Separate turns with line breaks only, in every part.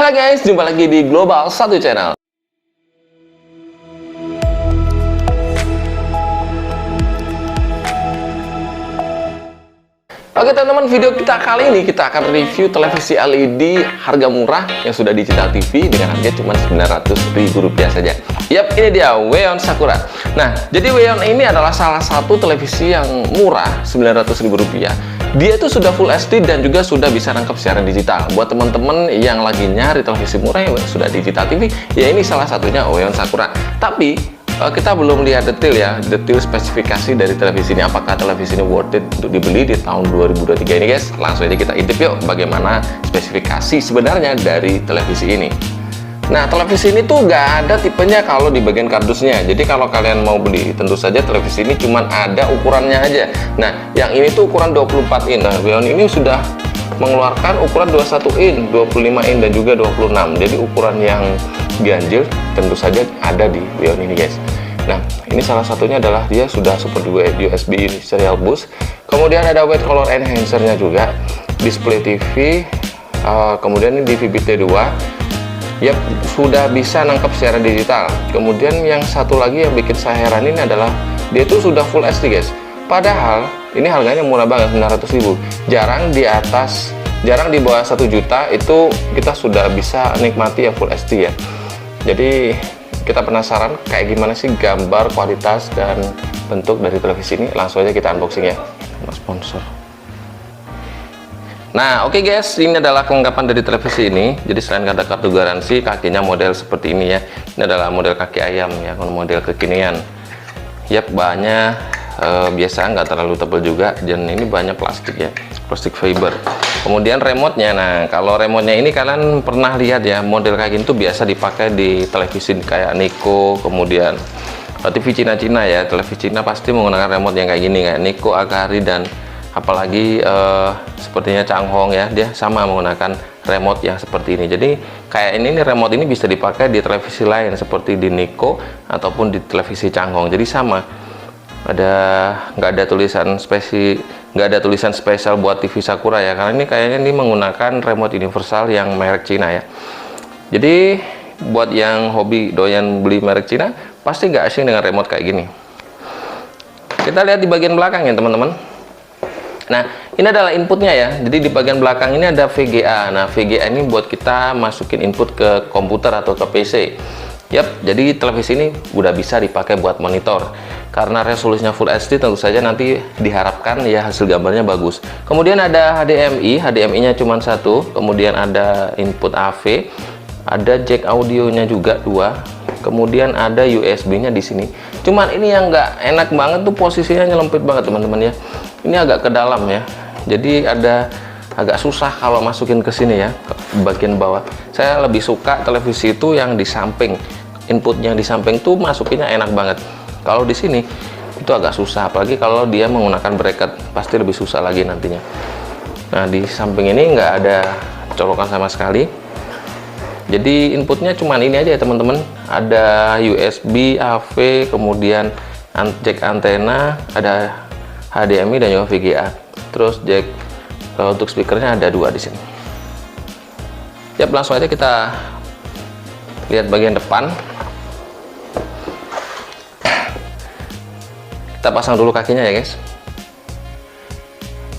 Halo guys, jumpa lagi di Global 1 Channel. Oke teman-teman, video kita kali ini kita akan review televisi LED harga murah yang sudah digital TV dengan harga cuma Rp900.000 saja. Yap, ini dia Weon Sakura. Nah, jadi Weon ini adalah salah satu televisi yang murah, Rp900.000. Dia itu sudah Full HD dan juga sudah bisa nangkep siaran digital. Buat teman-teman yang lagi nyari televisi murah yang sudah digital TV, ya ini salah satunya Weon Sakura. Tapi kita belum lihat detail spesifikasi dari televisi ini. Apakah televisi ini worth it untuk dibeli di tahun 2023 ini guys? Langsung aja kita intip yuk bagaimana spesifikasi sebenarnya dari televisi ini. Nah, televisi ini tuh nggak ada tipenya kalau di bagian kardusnya. Jadi kalau kalian mau beli, tentu saja televisi ini cuma ada ukurannya aja. Nah, yang ini tuh ukuran 24 in. Nah, Weon ini sudah mengeluarkan ukuran 21 in, 25 in, dan juga 26. Jadi ukuran yang ganjil tentu saja ada di Weon ini guys. Nah, ini salah satunya adalah dia sudah support USB serial bus. Kemudian ada white color enhancer-nya juga, display TV, kemudian ini DVB-T2. Yap, sudah bisa nangkep siaran digital. Kemudian yang satu lagi yang bikin saya heran ini adalah dia itu sudah Full HD guys. Padahal ini harganya murah banget, 900.000. Jarang di bawah 1 juta itu kita sudah bisa nikmati yang Full HD ya. Jadi kita penasaran kayak gimana sih gambar, kualitas, dan bentuk dari televisi ini. Langsung aja kita unboxing ya. Sponsor. Nah, oke guys, ini adalah kelengkapan dari televisi ini. Jadi selain ada kartu garansi, kakinya model seperti ini ya. Ini adalah model kaki ayam ya, model kekinian. Yap, bahannya biasa, nggak terlalu tebal juga, dan ini banyak plastik ya, plastik fiber. Kemudian remote-nya, nah kalau remote-nya ini kalian pernah lihat ya, model kayak gini tuh biasa dipakai di televisi kayak Niko, kemudian TV Cina-Cina ya. Televisi Cina pasti menggunakan remote yang kayak gini, kayak Niko, Akari, dan apalagi sepertinya Changhong ya, dia sama menggunakan remote yang seperti ini. Jadi kayak ini nih, remote ini bisa dipakai di televisi lain seperti di Niko ataupun di televisi Changhong. Jadi sama, nggak ada tulisan spesial buat TV Sakura ya, karena ini kayaknya ini menggunakan remote universal yang merek Cina ya. Jadi buat yang hobi doyan beli merek Cina pasti nggak asing dengan remote kayak gini. Kita lihat di bagian belakang ya teman-teman. Nah, ini adalah inputnya ya. Jadi di bagian belakang ini ada VGA. Nah, VGA ini buat kita masukin input ke komputer atau ke PC. Yap, jadi televisi ini udah bisa dipakai buat monitor. Karena resolusinya Full HD, tentu saja nanti diharapkan ya hasil gambarnya bagus. Kemudian ada HDMI, HDMI-nya cuma satu. Kemudian ada input AV, ada jack audionya juga 2. Kemudian ada USB-nya di sini. Cuman ini yang nggak enak banget tuh, posisinya nyelempit banget teman-teman ya. Ini agak ke dalam ya. Jadi agak susah kalau masukin ke sini ya, ke bagian bawah. Saya lebih suka televisi itu yang di samping. Inputnya di samping tuh masukinnya enak banget. Kalau di sini itu agak susah, apalagi kalau dia menggunakan bracket, pasti lebih susah lagi nantinya. Nah, di samping ini nggak ada colokan sama sekali. Jadi inputnya cuman ini aja ya teman-teman. Ada USB, AV, kemudian jack antena, ada HDMI dan juga VGA. Terus jack untuk speakernya ada 2 di sini. Yap, langsung aja kita lihat bagian depan. Kita pasang dulu kakinya ya guys.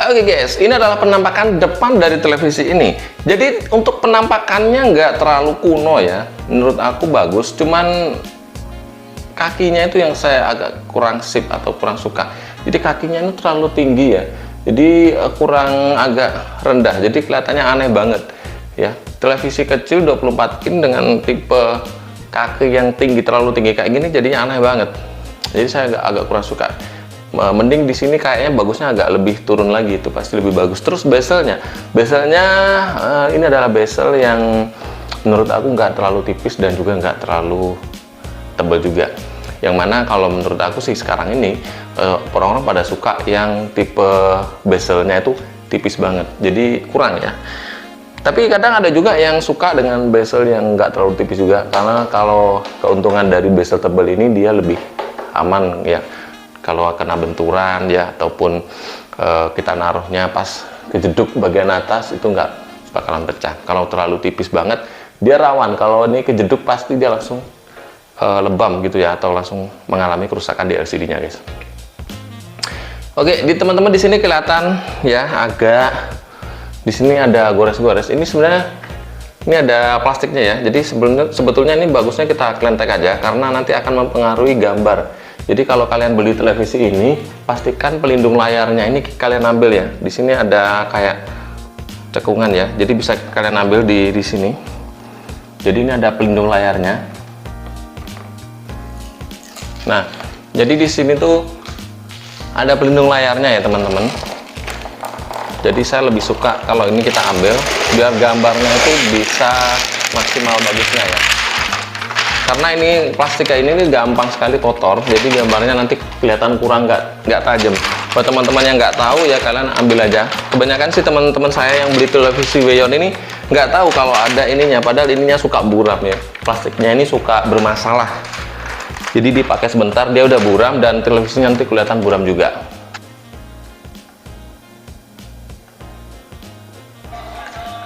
Oke guys, ini adalah penampakan depan dari televisi ini. Jadi untuk penampakannya nggak terlalu kuno ya, menurut aku bagus. Cuman kakinya itu yang saya agak kurang sip atau kurang suka. Jadi kakinya ini terlalu tinggi ya, jadi kurang agak rendah. Jadi kelihatannya aneh banget ya. Televisi kecil 24 in dengan tipe kaki yang tinggi, terlalu tinggi kayak gini, jadinya aneh banget. Jadi saya agak kurang suka. Mending di sini kayaknya bagusnya agak lebih turun lagi, itu pasti lebih bagus. Terus bezelnya ini adalah bezel yang menurut aku nggak terlalu tipis dan juga nggak terlalu tebal juga. Yang mana kalau menurut aku sih sekarang ini orang-orang pada suka yang tipe bezelnya itu tipis banget, jadi kurang ya. Tapi kadang ada juga yang suka dengan bezel yang nggak terlalu tipis juga, karena kalau keuntungan dari bezel tebal ini dia lebih aman ya. Kalau kena benturan ya, ataupun kita naruhnya pas kejeduk bagian atas itu nggak bakalan pecah. Kalau terlalu tipis banget dia rawan kalau ini kejeduk pasti dia langsung lebam gitu ya, atau langsung mengalami kerusakan di LCD-nya guys. Oke, di teman-teman di sini kelihatan ya, agak di sini ada gores-gores. Ini sebenarnya ini ada plastiknya ya. Jadi sebetulnya ini bagusnya kita klentek aja karena nanti akan mempengaruhi gambar. Jadi kalau kalian beli televisi ini, pastikan pelindung layarnya ini kalian ambil ya. Di sini ada kayak cekungan ya. Jadi bisa kalian ambil di sini. Jadi ini ada pelindung layarnya. Nah, jadi di sini tuh ada pelindung layarnya ya teman-teman. Jadi saya lebih suka kalau ini kita ambil biar gambarnya itu bisa maksimal bagusnya ya. Karena ini plastiknya ini gampang sekali kotor, jadi gambarnya nanti kelihatan kurang nggak tajam. Buat teman-teman yang nggak tahu ya, kalian ambil aja. Kebanyakan sih teman-teman saya yang beli televisi Weyon ini nggak tahu kalau ada ininya, padahal ininya suka buram ya. Plastiknya ini suka bermasalah. Jadi dipakai sebentar dia udah buram dan televisinya nanti kelihatan buram juga.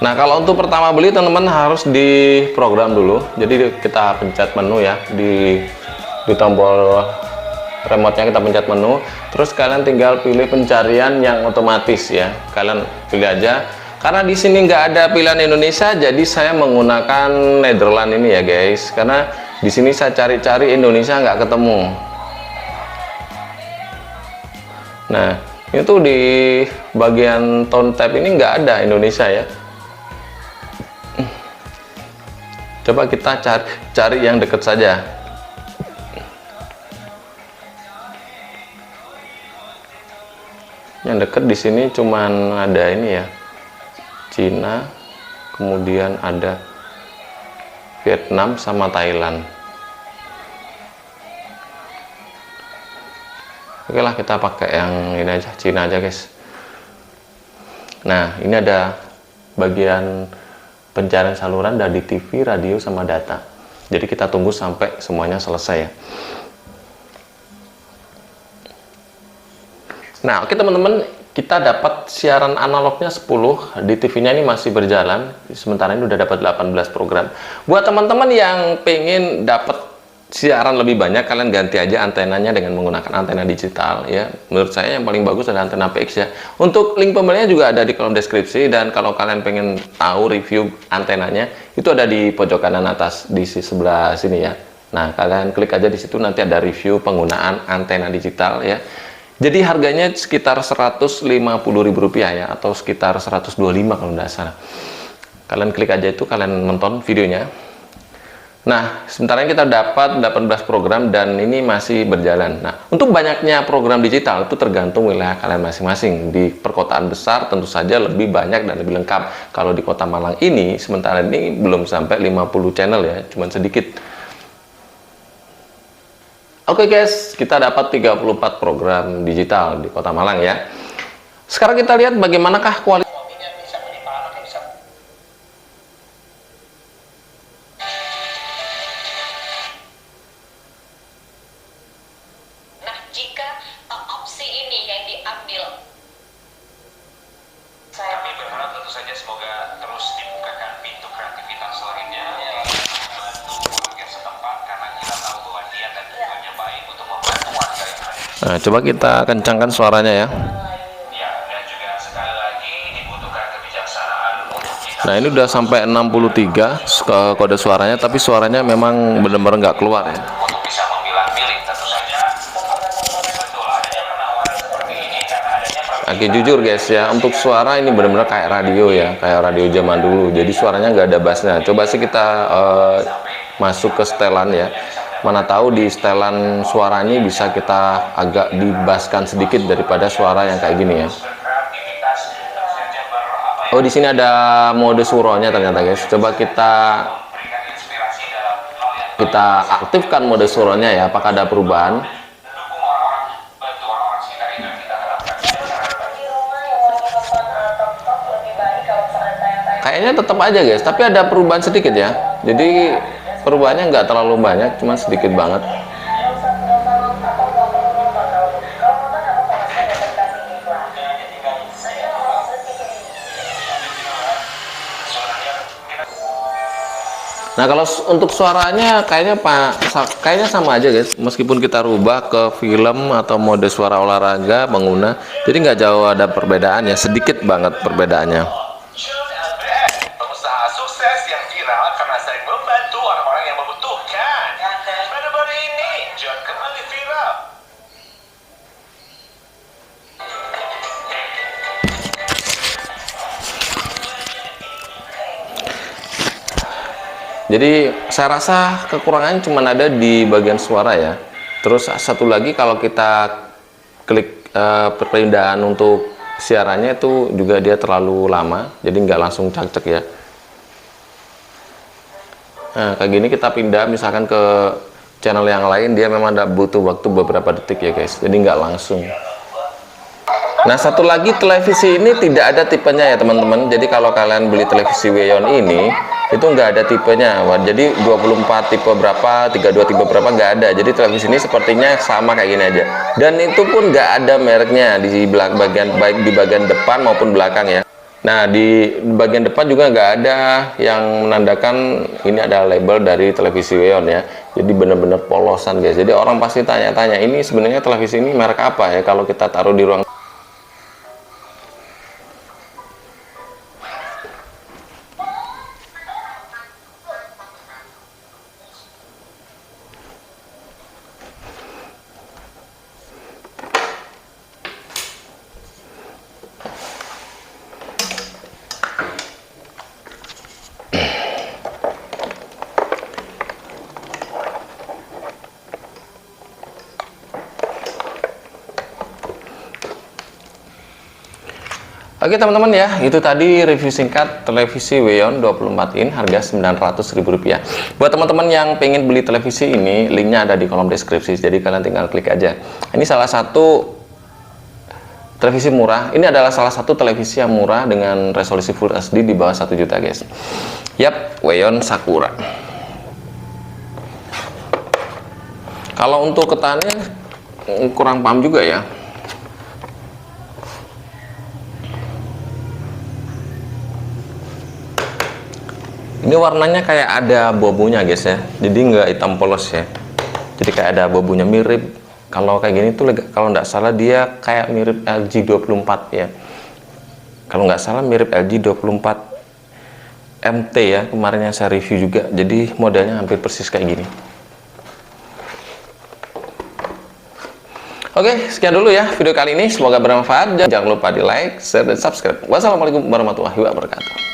Nah, kalau untuk pertama beli teman-teman harus diprogram dulu. Jadi kita pencet menu ya, di tombol remote-nya kita pencet menu. Terus kalian tinggal pilih pencarian yang otomatis ya. Kalian pilih aja. Karena di sini nggak ada pilihan Indonesia, jadi saya menggunakan Netherlands ini ya guys. Karena di sini saya cari-cari Indonesia nggak ketemu. Nah, itu di bagian tone tab ini nggak ada Indonesia ya. Coba kita cari yang dekat saja. Yang dekat di sini cuman ada ini ya, Cina, kemudian ada Vietnam sama Thailand. Oke lah, kita pakai yang ini aja, Cina aja guys. Nah, ini ada bagian pencarian saluran dari TV, radio, sama data. Jadi kita tunggu sampai semuanya selesai ya. Nah, oke teman-teman, kita dapat siaran analognya 10, di TV-nya ini masih berjalan. Sementara ini udah dapat 18 program. Buat teman-teman yang pengen dapat siaran lebih banyak, kalian ganti aja antenanya dengan menggunakan antena digital ya. Menurut saya yang paling bagus adalah antena PX ya. Untuk link pembeliannya juga ada di kolom deskripsi, dan kalau kalian pengen tahu review antenanya itu ada di pojok kanan atas di sebelah sini ya. Nah, kalian klik aja di situ, nanti ada review penggunaan antena digital ya. Jadi harganya sekitar Rp150.000 ya, atau sekitar 125 kalau tidak salah. Kalian klik aja itu, kalian nonton videonya. Nah, sementara kita dapat 18 program dan ini masih berjalan. Nah, untuk banyaknya program digital itu tergantung wilayah kalian masing-masing. Di perkotaan besar tentu saja lebih banyak dan lebih lengkap. Kalau di Kota Malang ini, sementara ini belum sampai 50 channel ya, cuman sedikit. Oke guys, kita dapat 34 program digital di Kota Malang ya. Sekarang kita lihat bagaimanakah kualitas.
Kami berharap tentu saja semoga terus dibukakan pintu kreativitas lainnya membantu warga setempat, karena kita tahu bahwa dia dan tujuannya baik untuk membantu warga yang ada.
Nah, coba kita kencangkan suaranya ya.
Ya, dan juga sekali lagi dibutuhkan kebijaksanaan untuk kita.
Nah, ini udah sampai 63 ke kode suaranya, tapi suaranya memang benar-benar nggak keluar ya.
Untuk bisa memilah-milih tentu saja betul adanya penawaran seperti ini, karena adanya
Oke, jujur guys ya, untuk suara ini benar-benar kayak radio ya, kayak radio zaman dulu. Jadi suaranya nggak ada bassnya. Coba sih kita masuk ke setelan ya. Mana tahu di setelan suaranya bisa kita agak dibaskan sedikit daripada suara yang kayak gini ya.
kreativitas tentu saja
Oh, di sini ada mode suronya ternyata guys. Coba kita
berikan inspirasi dalam hal yang
aktifkan mode suronya ya. Apakah ada perubahan?
mendukung orang-orang, bantu orang-orang sekitar itu yang kita harapkan.
Kayaknya tetap aja guys, tapi ada perubahan sedikit ya. Jadi perubahannya nggak terlalu banyak, cuma sedikit banget. Nah, kalau untuk suaranya kayaknya sama aja guys, meskipun kita rubah ke film atau mode suara olahraga pengguna, jadi nggak jauh ada perbedaan ya, sedikit banget perbedaannya.
John Albert, pengusaha sukses yang viral karena sering membantu orang-orang yang membutuhkan. Baru-baru ini, John kembali viral.
Jadi saya rasa kekurangannya cuma ada di bagian suara ya. Terus satu lagi, kalau kita klik perpindahan untuk siarannya itu juga dia terlalu lama, jadi nggak langsung cak-cek ya. Nah, kayak gini kita pindah misalkan ke channel yang lain, dia memang ada butuh waktu beberapa detik ya guys, jadi nggak langsung. Nah, satu lagi, televisi ini tidak ada tipenya ya teman-teman. Jadi kalau kalian beli televisi Weyon ini, itu nggak ada tipenya. Wah, jadi 24 tipe berapa, 32 tipe berapa, nggak ada. Jadi televisi ini sepertinya sama kayak gini aja. Dan itu pun nggak ada mereknya di bagian, baik di bagian depan maupun belakang ya. Nah, di bagian depan juga nggak ada yang menandakan ini ada label dari televisi Weyon ya. Jadi bener-bener polosan guys. Jadi orang pasti tanya-tanya, ini sebenarnya televisi ini merek apa ya kalau kita taruh di ruang. Oke teman-teman ya, itu tadi review singkat televisi Weyon 24 in harga Rp900.000. Buat teman-teman yang pengen beli televisi ini, linknya ada di kolom deskripsi, jadi kalian tinggal klik aja. Ini salah satu televisi murah, ini adalah salah satu televisi yang murah dengan resolusi Full HD di bawah 1 juta guys. Yap, Weyon Sakura. Kalau untuk ketannya kurang paham juga ya. Ini warnanya kayak ada bobonya guys ya, jadi nggak hitam polos ya, jadi kayak ada bobonya, mirip kalau kayak gini tuh kalau nggak salah dia kayak mirip LG 24 ya, kalau nggak salah mirip LG 24 MT ya, kemarin yang saya review juga, jadi modelnya hampir persis kayak gini. Oke, sekian dulu ya video kali ini, semoga bermanfaat. Jangan lupa di like, share, dan subscribe. Wassalamualaikum warahmatullahi wabarakatuh.